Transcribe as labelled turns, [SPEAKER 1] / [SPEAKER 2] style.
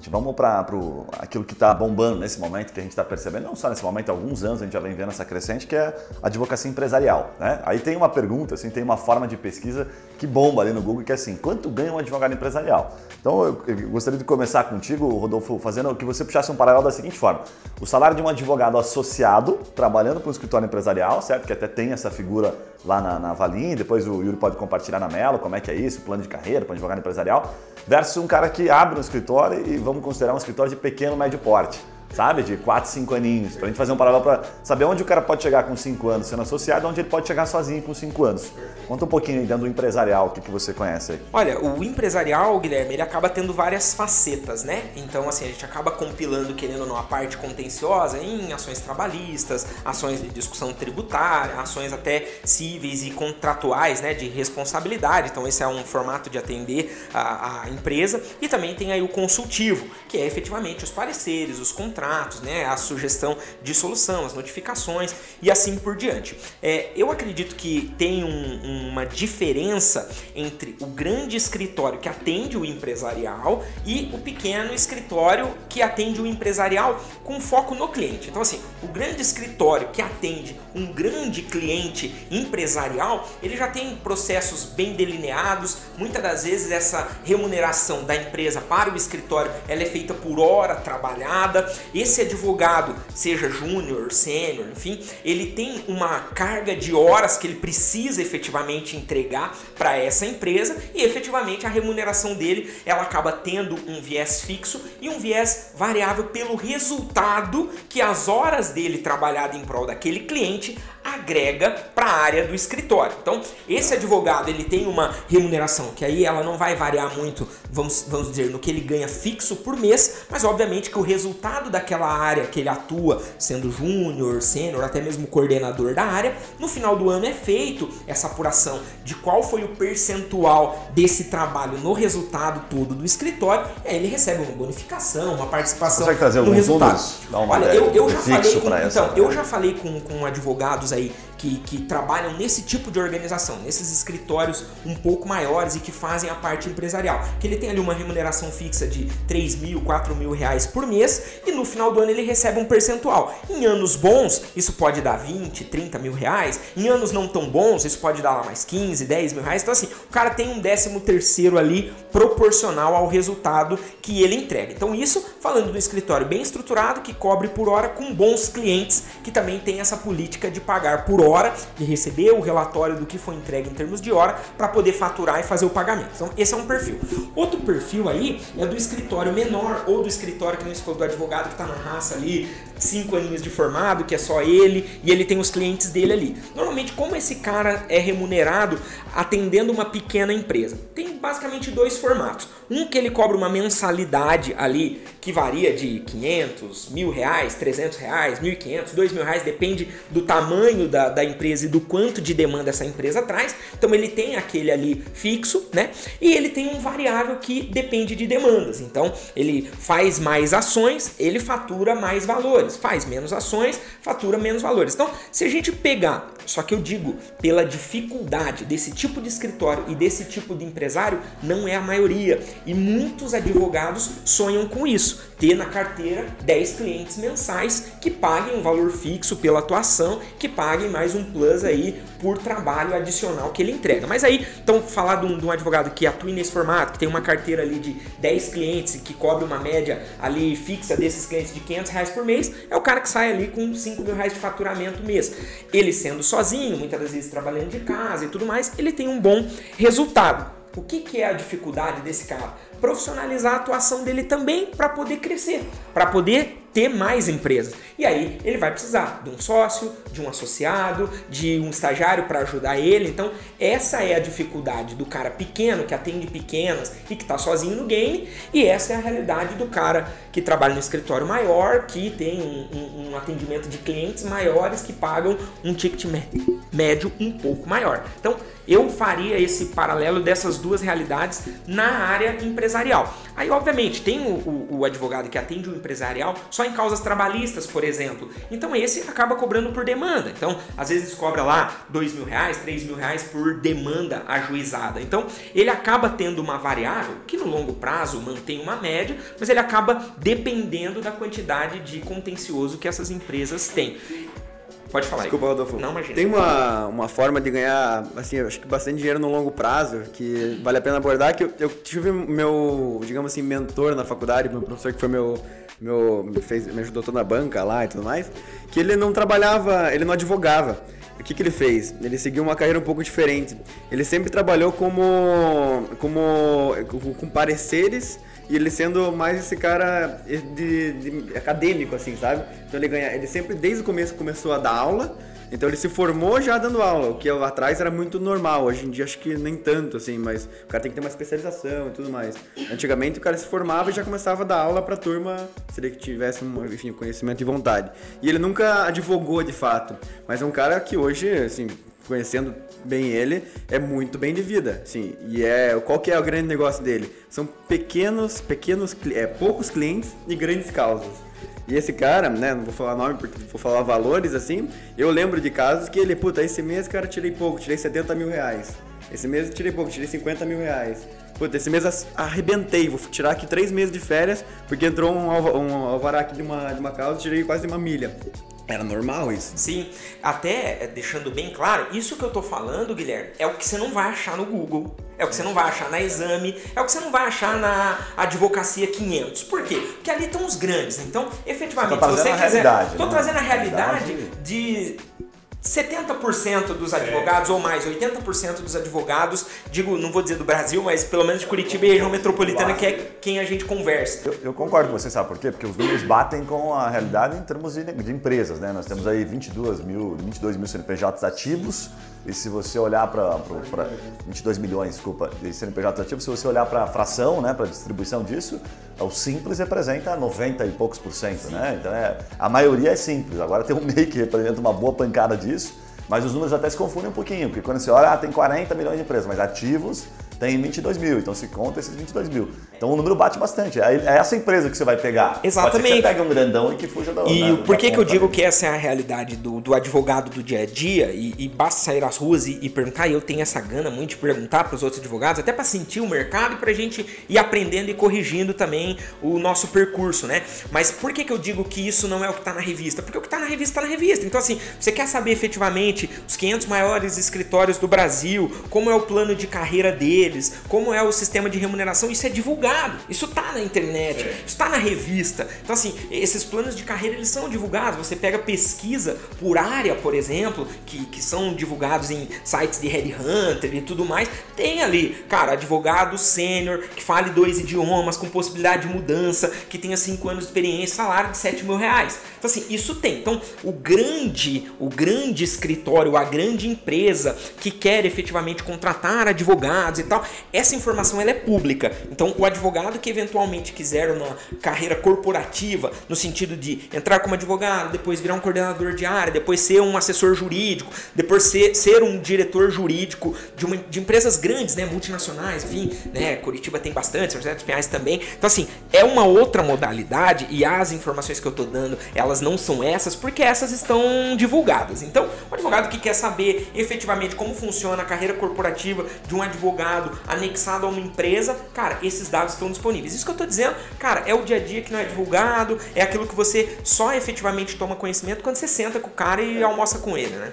[SPEAKER 1] vamos para aquilo que está bombando nesse momento, que a gente está percebendo, não só nesse momento, há alguns anos a gente já vem vendo essa crescente, que é a advocacia empresarial, né? Aí tem uma pergunta, assim, tem uma forma de pesquisa que bomba ali no Google, que é assim, quanto ganha um advogado empresarial? Então eu gostaria de começar contigo, Rodolfo, fazendo que você puxasse um paralelo da seguinte forma: o salário de um advogado associado, trabalhando para um escritório empresarial, certo? Que até tem essa figura lá na Valim, depois o Yuri pode compartilhar na Melo como é que é isso, plano de carreira para um advogado empresarial, versus um cara que abre um escritório e vamos considerar um escritório de pequeno, médio porte, sabe? De 4, 5 aninhos, pra gente fazer um paralelo para saber onde o cara pode chegar com 5 anos sendo associado e onde ele pode chegar sozinho com 5 anos. Conta um pouquinho aí dentro do empresarial, o que você conhece aí.
[SPEAKER 2] Olha, o empresarial, Guilherme, ele acaba tendo várias facetas, né? Então, assim, a gente acaba compilando, querendo ou não, a parte contenciosa em ações trabalhistas, ações de discussão tributária, ações até cíveis e contratuais, né, de responsabilidade. Então, esse é um formato de atender a empresa. E também tem aí o consultivo, que é efetivamente os pareceres, os contratos, né, a sugestão de solução, as notificações e assim por diante. Eu acredito que tem uma diferença entre o grande escritório que atende o empresarial e o pequeno escritório que atende o empresarial com foco no cliente. Então, assim, o grande escritório que atende um grande cliente empresarial, ele já tem processos bem delineados. Muitas das vezes essa remuneração da empresa para o escritório, ela é feita por hora trabalhada. Esse advogado, seja júnior, sênior, enfim, ele tem uma carga de horas que ele precisa efetivamente entregar para essa empresa e efetivamente a remuneração dele, ela acaba tendo um viés fixo e um viés variável pelo resultado que as horas dele trabalhado em prol daquele cliente agrega para a área do escritório. Então, esse advogado, ele tem uma remuneração que aí ela não vai variar muito, vamos dizer, no que ele ganha fixo por mês, mas obviamente que o resultado daquela área que ele atua, sendo júnior, sênior, até mesmo coordenador da área, no final do ano é feito essa apuração de qual foi o percentual desse trabalho no resultado todo do escritório, e aí ele recebe uma bonificação, uma participação no resultado. Olha, eu já falei com advogados aí que trabalham nesse tipo de organização, nesses escritórios um pouco maiores e que fazem a parte empresarial, que ele tem ali uma remuneração fixa de 3 mil, 4 mil reais por mês e no final do ano ele recebe um percentual. Em anos bons, isso pode dar 20, 30 mil reais, em anos não tão bons, isso pode dar lá mais 15, 10 mil reais, então assim, o cara tem um 13º ali proporcional ao resultado que ele entrega. Então isso, falando do escritório bem estruturado, que cobre por hora com bons clientes, que também tem essa política de pagar por hora, de receber o relatório do que foi entregue em termos de hora para poder faturar e fazer o pagamento. Então esse é um perfil. Outro perfil aí é do escritório menor ou do escritório que nem se falou do advogado que está na raça ali, 5 aninhos de formado, que é só ele e ele tem os clientes dele ali. Normalmente, como esse cara é remunerado atendendo uma pequena empresa? Tem basicamente 2 formatos. Um que ele cobra uma mensalidade ali que varia de 500, mil reais, 300 reais, 1.500, 2 mil reais, depende do tamanho da empresa e do quanto de demanda essa empresa traz. Então ele tem aquele ali fixo, né? E ele tem um variável que depende de demandas. Então ele faz mais ações, ele fatura mais valores. Faz menos ações, fatura menos valores. Então, se a gente pegar, só que eu digo, pela dificuldade desse tipo de escritório e desse tipo de empresário, não é a maioria. E muitos advogados sonham com isso. Ter na carteira 10 clientes mensais que paguem um valor fixo pela atuação, que paguem mais um plus aí por trabalho adicional que ele entrega. Mas aí, então, falar de um advogado que atua nesse formato, que tem uma carteira ali de 10 clientes e que cobre uma média ali fixa desses clientes de 500 reais por mês, é o cara que sai ali com 5 mil reais de faturamento mês. Ele sendo sozinho, muitas das vezes trabalhando de casa e tudo mais, ele tem um bom resultado. O que é a dificuldade desse cara? Profissionalizar a atuação dele também para poder crescer, para poder ter mais empresas. E aí ele vai precisar de um sócio, de um associado, de um estagiário para ajudar ele. Então essa é a dificuldade do cara pequeno, que atende pequenas e que está sozinho no game. E essa é a realidade do cara que trabalha no escritório maior, que tem um atendimento de clientes maiores que pagam um ticket médio um pouco maior. Então eu faria esse paralelo dessas duas realidades na área empresarial. Aí obviamente tem o advogado que atende o empresarial, só só em causas trabalhistas, por exemplo. Então esse acaba cobrando por demanda. Então, às vezes cobra lá R$2.000, R$3.000 por demanda ajuizada. Então, ele acaba tendo uma variável que no longo prazo mantém uma média, mas ele acaba dependendo da quantidade de contencioso que essas empresas têm. Pode falar.
[SPEAKER 3] Desculpa, Rodolfo.
[SPEAKER 2] Não, imagina.
[SPEAKER 3] Tem uma forma de ganhar, assim, eu acho que bastante dinheiro no longo prazo, que vale a pena abordar, que eu tive meu, digamos assim, mentor na faculdade, meu professor que foi me ajudou toda na banca lá e tudo mais, que ele não trabalhava, ele não advogava. O que ele fez? Ele seguiu uma carreira um pouco diferente. Ele sempre trabalhou com pareceres, e ele sendo mais esse cara de acadêmico, assim, sabe? Então ele sempre, desde o começo, começou a dar aula. Então ele se formou já dando aula, o que lá atrás era muito normal. Hoje em dia acho que nem tanto, assim, mas o cara tem que ter uma especialização e tudo mais. Antigamente o cara se formava e já começava a dar aula pra turma, se ele tivesse enfim, conhecimento e vontade. E ele nunca advogou de fato, mas é um cara que hoje, assim, conhecendo bem ele, é muito bem de vida, assim. E qual que é o grande negócio dele? São poucos clientes e grandes causas. E esse cara, né, não vou falar nome porque vou falar valores, assim, eu lembro de casos que ele, esse mês, cara, tirei pouco, tirei R$70.000. Esse mês eu tirei pouco, tirei R$50.000. Esse mês arrebentei, vou tirar aqui 3 meses de férias, porque entrou um alvará aqui de uma causa, tirei quase 1 milha. Era normal isso?
[SPEAKER 2] Sim, até deixando bem claro, isso que eu tô falando, Guilherme, é o que você não vai achar no Google, é o que você não vai achar na Exame, é o que você não vai achar na Advocacia 500. Por quê? Porque ali estão os grandes. Então, efetivamente, se você quiser... Tô trazendo a realidade de 70% dos advogados, ou mais, 80% dos advogados, digo, não vou dizer do Brasil, mas pelo menos de Curitiba e região metropolitana, que é quem a gente conversa.
[SPEAKER 1] Eu concordo com você, sabe por quê? Porque os números batem com a realidade em termos de empresas, né? Nós temos aí 22 mil CNPJs ativos, e se você olhar para 22 milhões, desculpa, de CNPJs ativos, se você olhar para a fração, né, para a distribuição disso, o simples representa 90 e poucos %, né? Então a maioria é simples. Agora tem um MEI que representa uma boa pancada disso, mas os números até se confundem um pouquinho, porque quando você olha, tem 40 milhões de empresas, mas ativos tem 22 mil, então se conta esses 22 mil. Então o número bate bastante. É essa empresa que você vai pegar.
[SPEAKER 2] Exatamente.
[SPEAKER 1] Pode ser que você pegue um grandão e que fuja da outra.
[SPEAKER 2] E por que eu digo que essa é a realidade do advogado do dia a dia, e basta sair às ruas e perguntar, e eu tenho essa gana muito de perguntar para os outros advogados, até para sentir o mercado e para a gente ir aprendendo e corrigindo também o nosso percurso, né? Mas por que eu digo que isso não é o que está na revista? Porque o que está na revista está na revista. Então assim, você quer saber efetivamente os 500 maiores escritórios do Brasil, como é o plano de carreira deles, como é o sistema de remuneração, isso é divulgado, isso tá na internet, isso tá na revista. Então assim, esses planos de carreira, eles são divulgados. Você pega pesquisa por área, por exemplo, que são divulgados em sites de headhunter e tudo mais, tem ali, cara, advogado sênior, que fale 2 idiomas, com possibilidade de mudança, que tenha 5 anos de experiência, salário de R$7.000. Então assim, isso tem. Então o grande escritório, a grande empresa que quer efetivamente contratar advogados e tal, essa informação ela é pública. Então o advogado que eventualmente quiser uma carreira corporativa, no sentido de entrar como advogado, depois virar um coordenador de área, depois ser um assessor jurídico, depois ser um diretor jurídico de empresas grandes, né, multinacionais, enfim, né, Curitiba tem bastante, São José dos Pinhais também. Então assim, é uma outra modalidade, e as informações que eu estou dando, elas não são essas, porque essas estão divulgadas. Então, o advogado que quer saber efetivamente como funciona a carreira corporativa de um advogado anexado a uma empresa, cara, esses dados estão disponíveis. Isso que eu tô dizendo, cara, é o dia a dia que não é divulgado, é aquilo que você só efetivamente toma conhecimento quando você senta com o cara e almoça com ele, né?